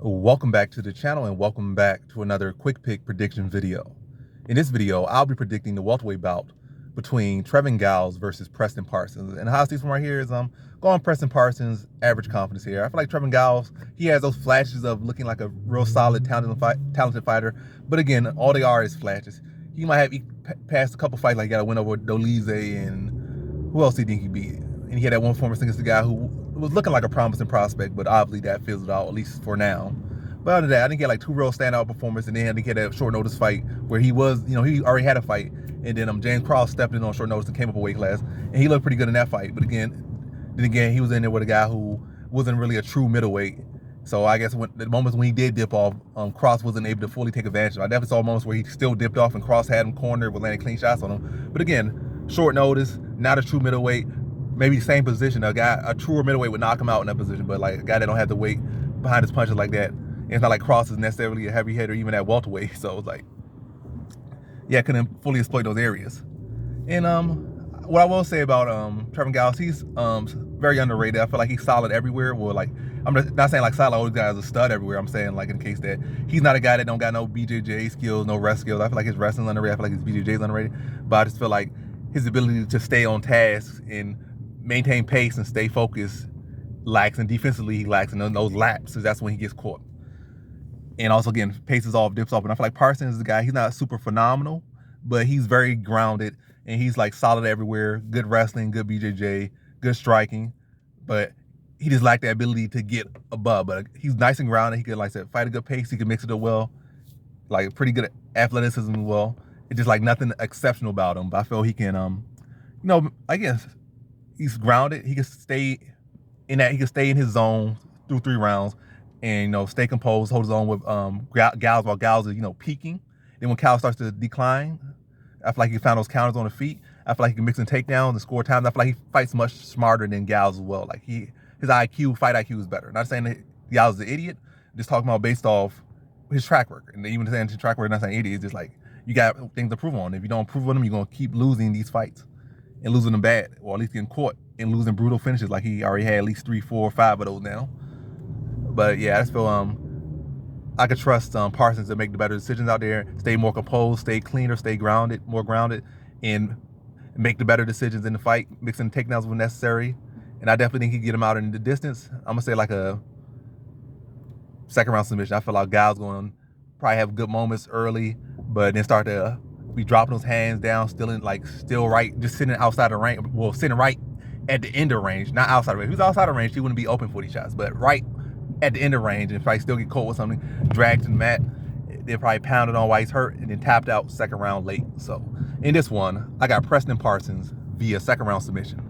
Welcome back to the channel and welcome back to another quick pick prediction video. In this video, I'll be predicting the welterweight bout between Trevin Giles versus Preston Parsons. And how I see this one right here is going Preston Parsons, average confidence here. I feel like Trevin Giles, he has those flashes of looking like a real solid, talented fighter. But again, all they are is flashes. He might have passed a couple fights, like he got a win over Dolize and who else did he think he beat? And he had that one performance against the guy who was looking like a promising prospect, but obviously that fizzled out, at least for now. But other than that, I didn't get like two real standout performances, and then I didn't get that short notice fight where he was, he already had a fight, and then James Cross stepped in on short notice and came up a weight class, and he looked pretty good in that fight. But again, he was in there with a guy who wasn't really a true middleweight. So I guess the moments when he did dip off, Cross wasn't able to fully take advantage of. I definitely saw moments where he still dipped off and Cross had him cornered with landing clean shots on him. But again, short notice, not a true middleweight. Maybe the same position. A truer middleweight would knock him out in that position, but like a guy that don't have to wait behind his punches like that. And it's not like Cross is necessarily a heavy hitter, even at welterweight. So it's like, yeah, couldn't fully exploit those areas. And what I will say about Trevin Giles, he's very underrated. I feel like he's solid everywhere. Well, like I'm not saying like solid, all these guys are a stud everywhere. I'm saying like in the case that he's not a guy that don't got no BJJ skills, no rest skills. I feel like his wrestling's underrated. I feel like his BJJ's underrated. But I just feel like his ability to stay on task and maintain pace and stay focused lacks, and defensively he lacks, and those lapses, that's when he gets caught. And also again, paces off, dips off. And I feel like Parsons is a guy, he's not super phenomenal, but he's very grounded and he's like solid everywhere, good wrestling, good BJJ, good striking, but he just lacked the ability to get above. But he's nice and grounded. He could, like I said, fight a good pace. He can mix it up well, like pretty good athleticism as well. It's just like nothing exceptional about him, but I feel he can, I guess he's grounded. He can stay in that. He can stay in his zone through 3 rounds, and stay composed, hold his own with Giles while Giles is peaking. Then when Giles starts to decline, I feel like he found those counters on the feet. I feel like he can mix in takedowns and score times. I feel like he fights much smarter than Giles as well. Like his IQ, fight IQ is better. Not saying that Giles is an idiot. Just talking about based off his track record. And even saying his track record, not saying idiot. It's just like you got things to prove on. If you don't prove on them, you're gonna keep losing these fights. And losing them bad, or at least getting caught and losing brutal finishes, like he already had at least 3, 4, 5 of those now. But yeah, I just feel I could trust Parsons to make the better decisions out there, stay more composed, stay cleaner, stay grounded, more grounded, and make the better decisions in the fight, mixing takedowns when necessary. And I definitely think he can get him out in the distance. I'm gonna say like a 2nd round submission. I feel like Giles going to probably have good moments early, but then start to be dropping those hands down, still right, just sitting outside the range. Well, sitting right at the end of range, not outside of range. If he was outside of range, he wouldn't be open for these shots, but right at the end of range, and probably still get caught with something, dragged to the mat. They probably pounded on while he's hurt, and then tapped out 2nd round late. So in this one, I got Preston Parsons via 2nd round submission.